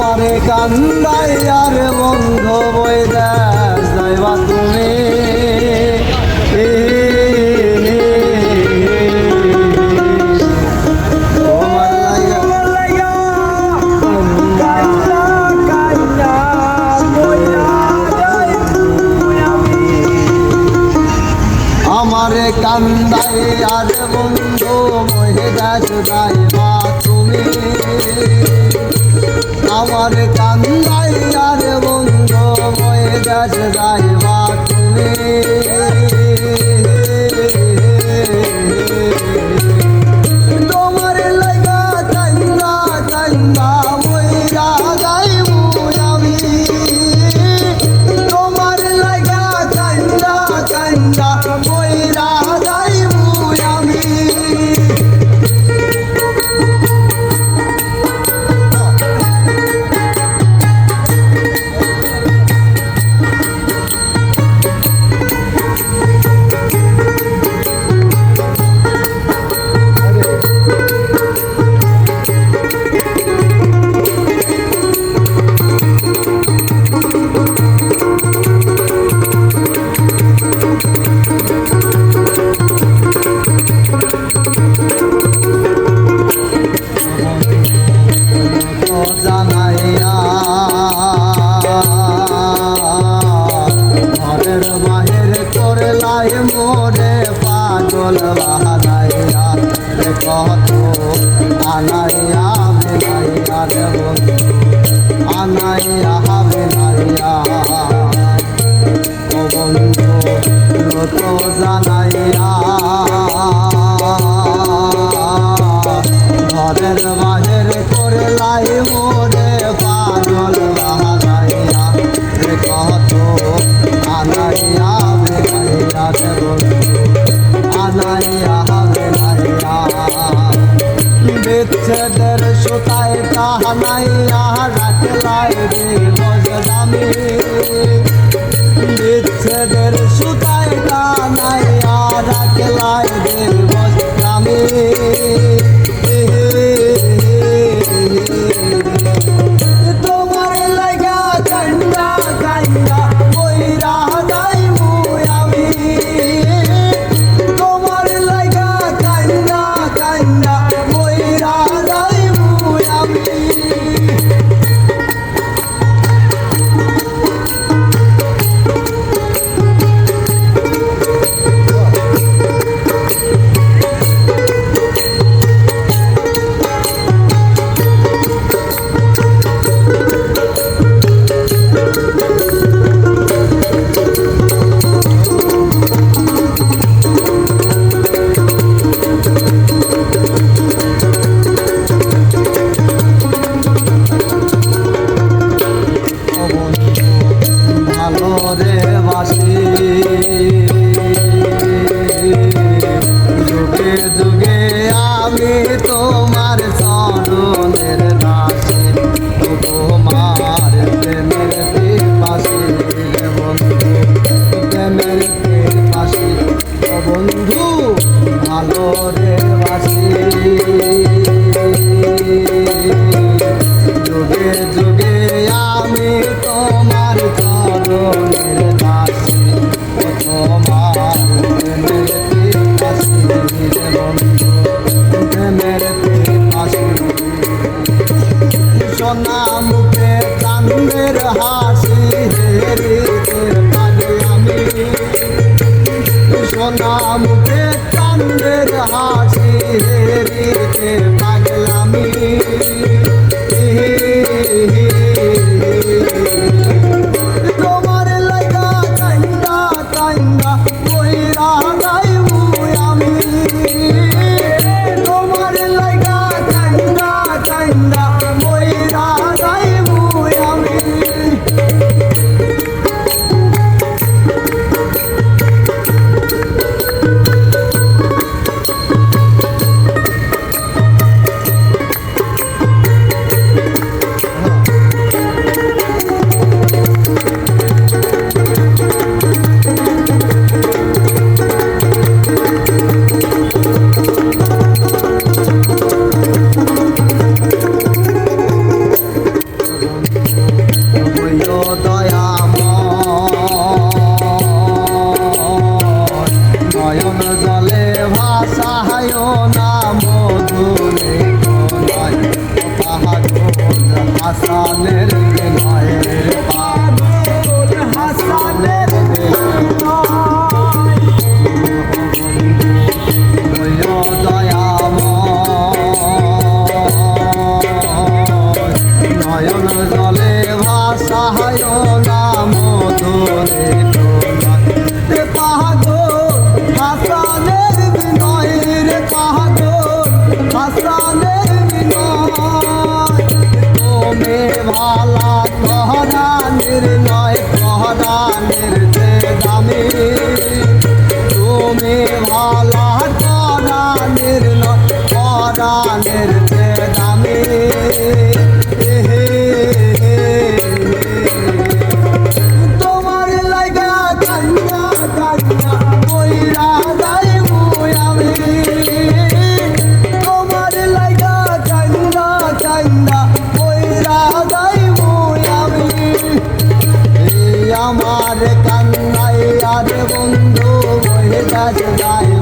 আমারে কান্দাই আর বন্ধ বই দেশ যাইবা তুমি আমারে কান্দাই আর বন্ধু বই দেশ যাইবা তুমি আমার কান্দাই আর বন্ধু বয়ে দেশ যাইবা তুমি তোমার লাগা কান্দা কান্দা বইরা যাইবো আমি তোমার লাগা কান্দা কান্দা বইরা যাইবো আমি মোরে পাগল বাহানাইয়া কত আনাইয়া বেনাইয়া রে বন্ধু আনাইয়া বেনাইয়া ও বন্ধু তো জানাইয়া ঘরের বাহির করে লাই মোরে পাগল বাহানাইয়া কত আনাইয়া বেনাইয়া রে বন্ধু আনাইয়া বেনাইয়া বিচ্ছেদের সুতায় টানাইয়া রাখলাই রে বজরামি বিচ্ছেদের সুতায় টানাইয়া রাখলাই রে বজরামি তোমার লাগা কান্দা কান্দা বইরা যাইবো আমি তোমার লাগা কান্দা কান্দা বইরা যাইবো আমি রে বাসি যুগে যুগে আমি তোমার চরণের দাসী তোমার প্রেমের পিপাসী বন্ধু প্রেমের পিপাসী ও বন্ধু ভালো রে বাসি যুগে যুগে আমি তোমার চরণের দাসী তোমার প্রেমের পিপাসী বন্ধু প্রেমের পিপাসী সোনা মুখে চাঁদের হাসি হেরিতে পারি আমি সোনা মুখে চাঁদের হাসি হেরিতে পাগলামি তোমার লাগা কান্দা কান্দা বইরা যাইবো আমি তোমার লাগা কান্দা কান্দা বইরা যাইবো আমি হাসানের বিনয়ের পাগল হাসানের বিনয় নয়ন জলে ভাষায় নাম ধরে পাগল হাসানের বিনয়ের পাগল হাসানের বিনয় তুমি ভালা কহরা নির্ণয় কহরানের যে দামি তুমি ভালা করা নির্ণয় করানের যে দামি তোমার লাগা কান্না কান্না কইরা যাইবো আমি তোমার লাগা কান্না কান্না কইরা যাইবো আমি আমার কান্নাই আর বন্ধু বহে যাচ্ছে